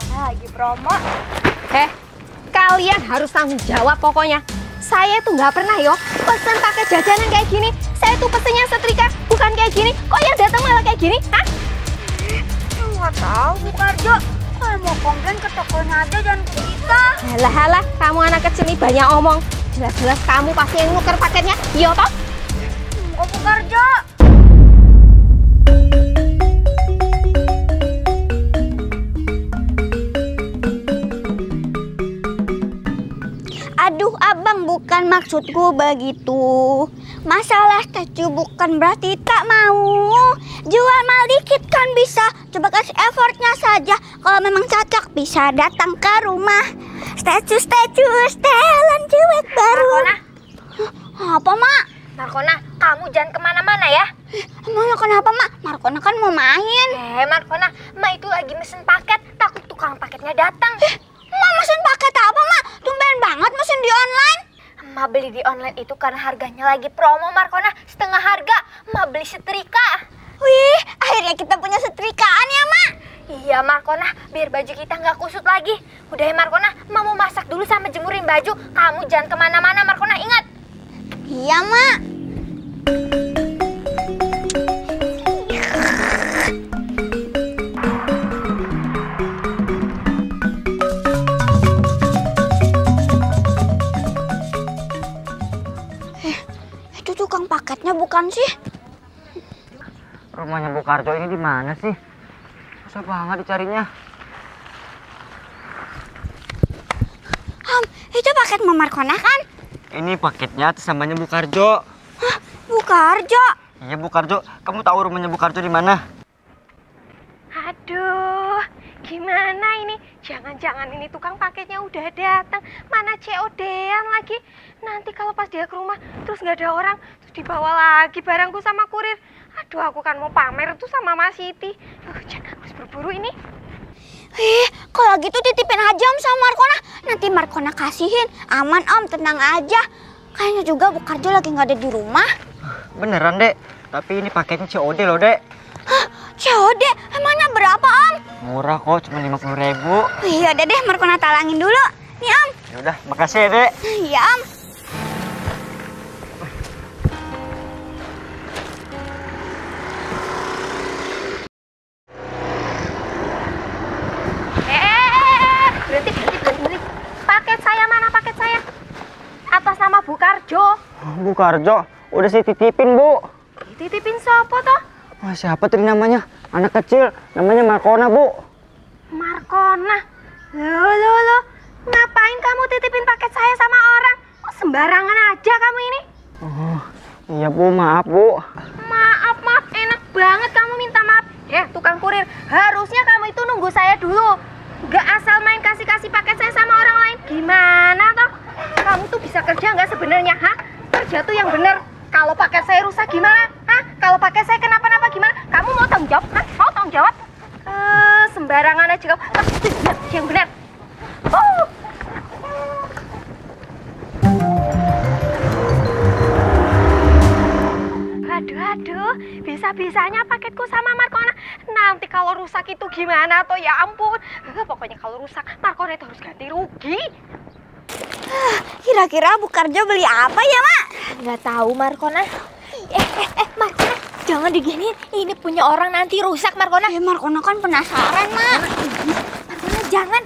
Lagi promo. Kalian harus tanggung jawab pokoknya. Saya tuh nggak pernah yo pesen pakai jajanan kayak gini. Saya tuh pesennya setrika, bukan kayak gini. Kok yang datang malah kayak gini? Hah? Nggak tahu Bu Karjo. Kalau mau komplain ke tokonya aja jangan ke kita. Halah, kamu anak kecil nih banyak omong. Jelas-jelas kamu pasti yang nuker paketnya. Iya toh? Oh Bu Karjo. Aduh abang, bukan maksudku begitu. Masalah statue bukan berarti tak mau. Jual mahal dikit kan bisa. Coba kasih effortnya saja. Kalau memang cocok bisa datang ke rumah. Statue setelan cuek baru. Markona. Apa mak? Markona, kamu jangan kemana-mana ya. Emangnya kenapa mak? Markona kan mau main. Markona, Ma itu lagi mesen paket. Takut tukang paketnya datang. Mak mesen paket apa mak? Tumben banget mesen di online. Ma beli di online itu karena harganya lagi promo, Markona. Setengah harga. Ma beli setrika. Wih, akhirnya kita punya setrikaan ya mak. Iya, Markona. Biar baju kita nggak kusut lagi. Udah ya, Markona. Ma mau masak dulu sama jemurin baju. Kamu jangan kemana-mana, Markona. Ingat. Iya mak. Itu tukang paketnya bukan sih? Rumahnya Bu Karjo ini di mana sih? Susah banget dicarinya. Itu paket Markona kan? Ini paketnya atas namanya Bu Karjo. Hah, Bu Karjo? Iya Bu Karjo. Kamu tahu rumahnya Bu Karjo di mana? Aduh, gimana ini? Jangan-jangan ini tukang paketnya udah datang. Mana COD-an lagi? Nanti kalau pas dia ke rumah, terus nggak ada orang, terus dibawa lagi barangku sama kurir. Aduh, aku kan mau pamer tuh sama Mas Siti. Jangan, harus berburu ini. Kalau gitu titipin aja Om sama Markona. Nanti Markona kasihin. Aman Om, tenang aja. Kayaknya juga Bu Karjo lagi nggak ada di rumah. Beneran Dek. Tapi ini paketnya COD loh Dek. Hah, COD? Emangnya berapa Om? Murah kok, cuma 50.000. Iya udah deh, Markona talangin dulu. Nih Om. Yaudah, makasih ya Dek. Iya Om. Berhenti. Paket saya mana paket saya? Atas nama Bu Karjo. Bu Karjo, udah saya titipin Bu. Dititipin siapa toh? Wah, siapa tadi namanya? Anak kecil, namanya Markona Bu. Markona. Loh. Ngapain kamu titipin paket saya sama orang? Kok sembarangan aja kamu ini? Oh, iya Bu, maaf Bu. Maaf, enak banget kamu minta maaf. Tukang kurir, harusnya kamu itu nunggu saya dulu. Gak asal main kasih-kasih paket saya sama orang lain. Gimana toh? Kamu tuh bisa kerja nggak sebenarnya, hah? Kerja tuh yang bener. Kalau paket saya rusak gimana? Hah? Kalau paket saya kenapa-napa gimana? Kamu mau tanggung jawab? Hah? Mau tanggung jawab? Sembarangan aja kamu. Yang bener. Aduh, bisa-bisanya paketku sama Markona. Nanti kalau rusak itu gimana toh, ya ampun. Pokoknya kalau rusak, Markona itu harus ganti rugi. Kira-kira Bu Karjo beli apa ya Mak? Nggak tahu Markona. Markona, jangan diginiin. Ini punya orang nanti rusak Markona. Markona kan penasaran Mak. Markona jangan.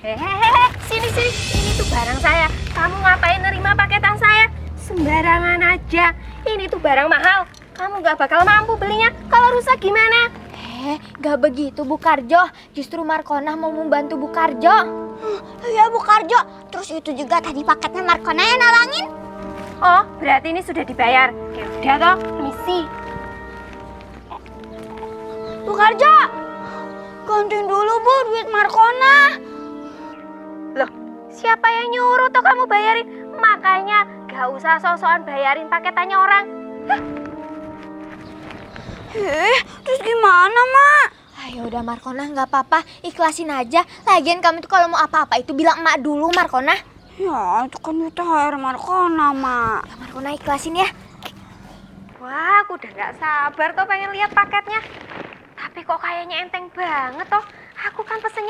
Hehehe, sini. Ini tuh barang saya. Kamu ngapain nerima paketan saya? Sembarangan aja. Ini tuh barang mahal. Kamu nggak bakal mampu belinya. Kalau rusak gimana? Nggak begitu Bu Karjo. Justru Markona mau membantu Bu Karjo. Iya Bu Karjo. Terus itu juga tadi paketnya Markona yang nalangin. Oh, berarti ini sudah dibayar. Ya udah toh, misi. Bu Karjo, gantiin dulu Bu duit Markona. Loh, siapa yang nyuruh toh kamu bayarin? Makanya gak usah sok-sokan bayarin paketannya orang. Terus gimana Mak? Ayo udah Markona, nggak apa-apa, ikhlasin aja. Lagian kamu tuh kalau mau apa-apa itu bilang emak dulu Markona. Ya itu kan duit THR Markona Mak. Ya Markona ikhlasin ya. Wah, aku udah nggak sabar tuh pengen lihat paketnya. Tapi kok kayaknya enteng banget toh. Aku kan pesen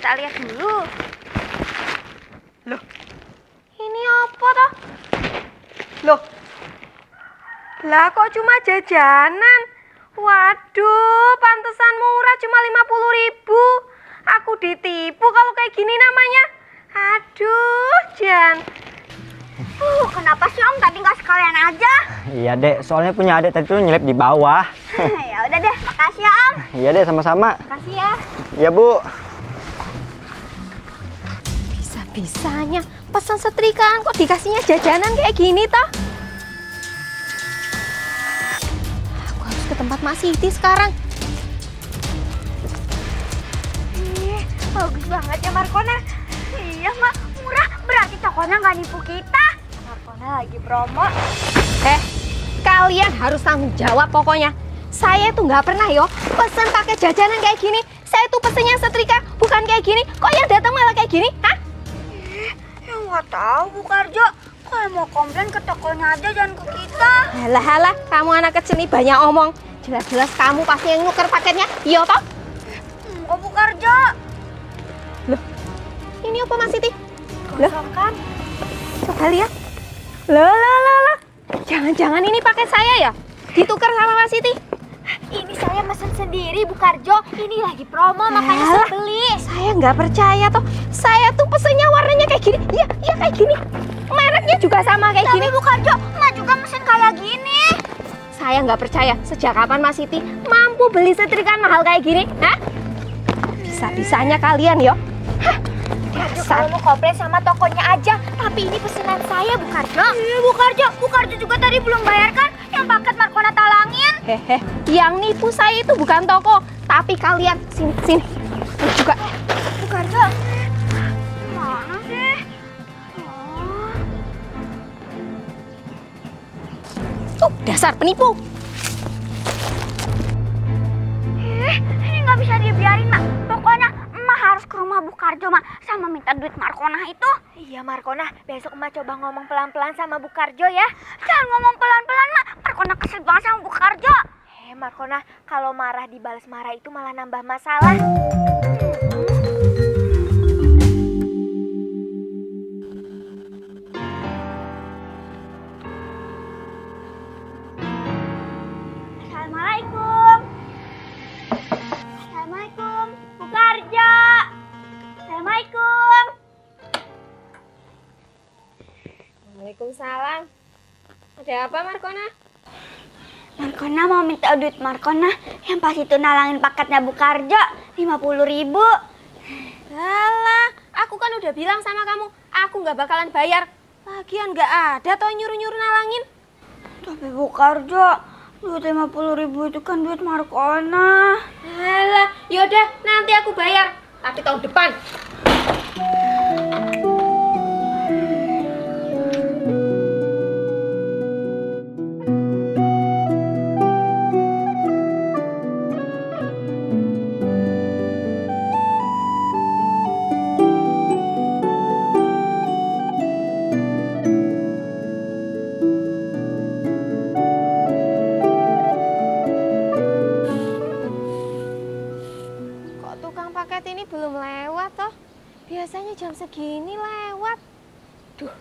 kita lihat dulu. Loh, ini apa toh? Loh, lah kok cuma jajanan? Waduh, pantesan murah cuma 50.000. Aku ditipu kalau kayak gini namanya. Aduh, Jan. Kenapa sih Om tadi nggak sekalian aja? Iya dek, soalnya punya adek tadi tuh nyelip di bawah. Ya udah deh, makasih ya Om. Iya dek, sama-sama. Makasih ya. Iya Bu. Bisa-bisanya pesan setrikaan kok dikasihnya jajanan kayak gini toh? Aku harus ke tempat Mak Siti sekarang. Bagus banget ya Markona. Iya Mak, murah. Berarti tokonya nggak nipu kita. Markona lagi promo. Kalian harus tanggung jawab pokoknya. Saya tuh nggak pernah yo pesen pakai jajanan kayak gini. Saya tuh pesennya setrika, bukan kayak gini. Kok yang datang malah kayak gini? Hah? Ya nggak tahu Bu Karjo. Kalau mau komplain ke tokonya aja, jangan ke kita. Halah, kamu anak kecil nih banyak omong. Jelas-jelas kamu pasti yang nuker paketnya, iya toh? Kok Bu Karjo? Loh, ini apa Mas Siti? Kosong kan? Coba lihat. Loh. Jangan-jangan ini paket saya ya? Ditukar sama Mas Siti? Ini saya mesen sendiri Bu Karjo. Ini lagi promo, makanya saya beli. Saya nggak percaya toh. Saya tuh pesennya warnanya kayak gini. Iya kayak gini. Mereknya juga sama kayak gini. Tapi Bu Karjo, Mak juga mesen kayak gini. Saya nggak percaya. Sejak kapan Mas Siti mampu beli setrikaan mahal kayak gini? Hah? Bisa-bisanya kalian yo. Kalau mau komplain sama tokonya aja. Tapi ini pesanan saya Bu Karjo. Iya Bu Karjo juga tadi belum bayar kan? Yang paket Markona talangin. Yang nipu saya itu bukan toko, tapi kalian. Sini. Ini juga. Bu Karjo. Mana sih? Tuh, dasar penipu. Ini nggak bisa dibiarin Mak. Pokoknya Emak harus ke rumah Bu Karjo Mak, sama minta duit Markona itu. Iya Markona, besok Emak coba ngomong pelan-pelan sama Bu Karjo ya. Jangan ngomong pelan-pelan Mak, Markona kesel banget sama Bu Karjo. Markona, kalau marah dibalas marah itu malah nambah masalah. Assalamualaikum. Assalamualaikum, Bu Karjo. Assalamualaikum. Waalaikumsalam. Ada apa Markona? Markona mau minta duit Markona yang pas itu nalangin paketnya Bu Karjo 50.000. Alah, aku kan udah bilang sama kamu, aku nggak bakalan bayar. Lagian nggak ada toh nyuruh-nyuruh nalangin. Tapi Bu Karjo, duit 50.000 itu kan duit Markona. Alah, yaudah nanti aku bayar, tapi tahun depan. Ini belum lewat toh. Biasanya jam segini lewat. Duh,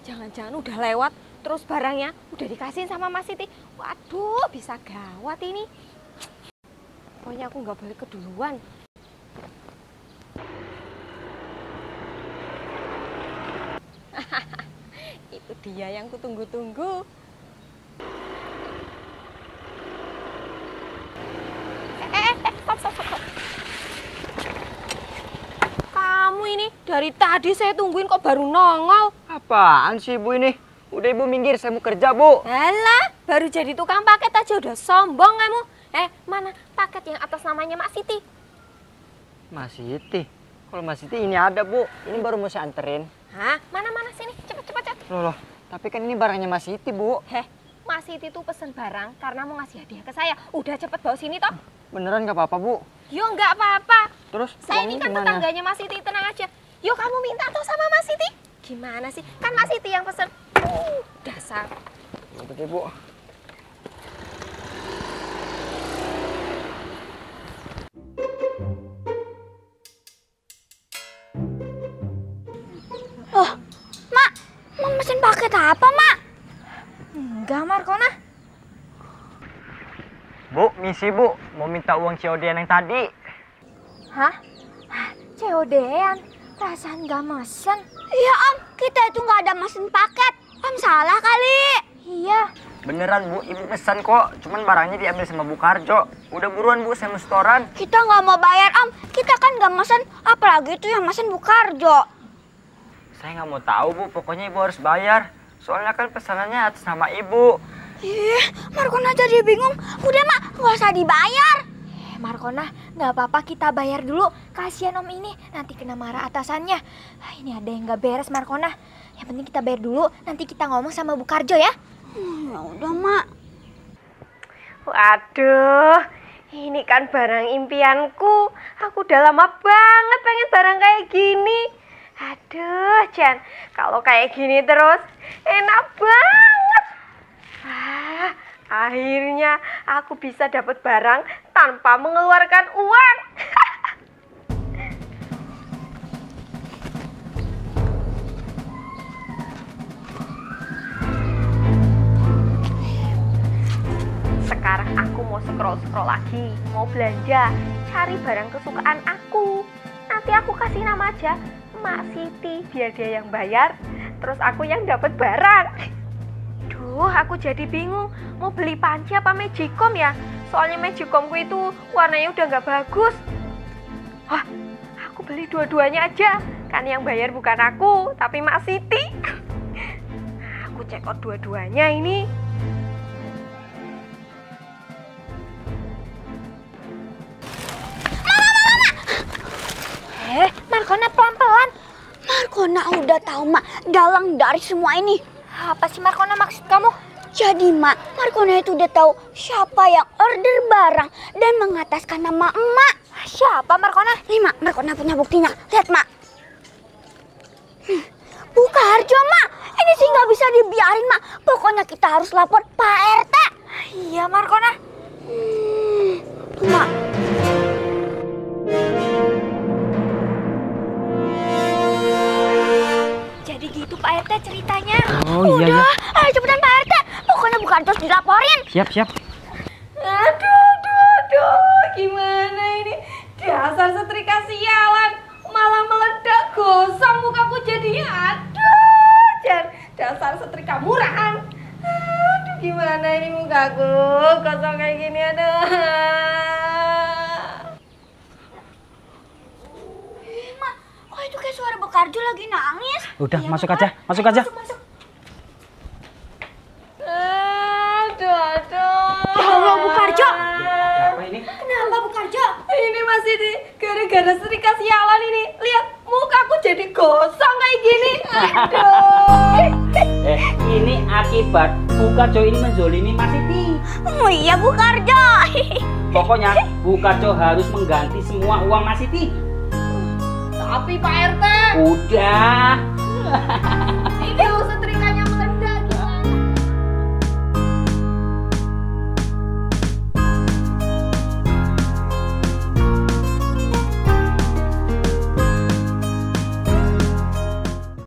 jangan-jangan udah lewat terus barangnya udah dikasihin sama Mas Siti. Waduh, bisa gawat ini. Pokoknya aku nggak boleh keduluan. Itu dia yang kutunggu-tunggu. Stop. Kamu ini dari tadi saya tungguin kok baru nongol. Apaan sih Bu ini? Udah Ibu minggir, saya mau kerja Bu. Alah, baru jadi tukang paket aja udah sombong kamu. Mana paket yang atas namanya Mak Siti? Mas Siti? Kalau Mas Siti ini ada Bu, ini baru mau saya anterin. Hah? Mana sini, cepet. Loh, tapi kan ini barangnya Mas Siti Bu. Mas Siti tuh pesen barang karena mau ngasih hadiah ke saya. Udah cepet bawa sini toh. Beneran gak apa-apa Bu? Yo nggak apa-apa. Terus saya ini kan gimana? tetangganya Mas Siti, tenang aja. Yo kamu minta tuh sama Mas Siti. Gimana sih? Kan Mas Siti yang pesen. Dasar. Udah deh Bu. Buat apa, Mak? Enggak, Markona. Bu, misi Bu, mau minta uang COD yang tadi. Hah? COD-an? Perasaan gak mesen. Iya, Om. Kita itu nggak ada mesin paket. Om salah kali. Iya. Beneran Bu, Ibu pesan kok. Cuman barangnya diambil sama Bu Karjo. Udah buruan Bu, saya mau setoran. Kita nggak mau bayar, Om. Kita kan nggak mesen. Apalagi itu yang mesen Bu Karjo. Saya nggak mau tahu Bu, pokoknya Ibu harus bayar. Soalnya kan pesanannya atas nama Ibu. Ih, Markona jadi bingung. Udah, Mak, nggak usah dibayar. Markona, nggak apa-apa kita bayar dulu. Kasihan Om ini, nanti kena marah atasannya. Ini ada yang nggak beres, Markona. Yang penting kita bayar dulu, nanti kita ngomong sama Bu Karjo ya. Ya udah, Mak. Waduh, ini kan barang impianku. Aku udah lama banget pengen barang kayak gini. Aduh, Jan, kalau kayak gini terus enak banget. Wah, akhirnya aku bisa dapat barang tanpa mengeluarkan uang. Sekarang aku mau scroll-scroll lagi, mau belanja, cari barang kesukaan aku. Nanti aku kasih nama aja Mak Siti, biar dia yang bayar, terus aku yang dapat barang. Duh, aku jadi bingung, mau beli panci apa magicom ya? Soalnya magicomku itu warnanya udah nggak bagus. Wah, aku beli dua-duanya aja, kan yang bayar bukan aku, tapi Mak Siti. Aku check out dua-duanya ini. Markona pelan-pelan. Markona udah tahu, Mak, dalang dari semua ini. Apa sih Markona maksud kamu? Jadi, Mak, Markona itu udah tahu siapa yang order barang dan mengataskan nama emak. Siapa Markona? Nih, Mak, Markona punya buktinya. Lihat, Mak. Bu Karjo, Mak. Ini sih nggak bisa dibiarin, Mak. Pokoknya kita harus lapor Pak RT. Iya, Markona. Tuh, Mak. Jadi gitu Pak RT ceritanya. Oh iya Udah, ya. ayo cepetan Pak RT. Pokoknya Bu Karjo harus dilaporin. Siap. Aduh, gimana ini? Dasar setrika sialan, malah meledak gosong mukaku jadi. Aduh, Jan, dasar setrika murahan. Aduh, gimana ini mukaku gosong kayak gini, aduh. Mak, kok itu kayak suara Bu Karjo lagi nangis? Udah, Iya, masuk Papa. aja. Masuk aja. Masuk. Aduh. Ya Allah, Bu Karjo. Apa ini? Kenapa Bu Karjo? Ini masih di gara-gara setrika sialan ini. Lihat mukaku jadi gosong kayak gini. Aduh. Ini akibat Bu Karjo ini menzolimi Mas Siti. Oh iya, Bu Karjo. Pokoknya Bu Karjo harus mengganti semua uang Mas Siti. Tapi Pak RT, Udah. ini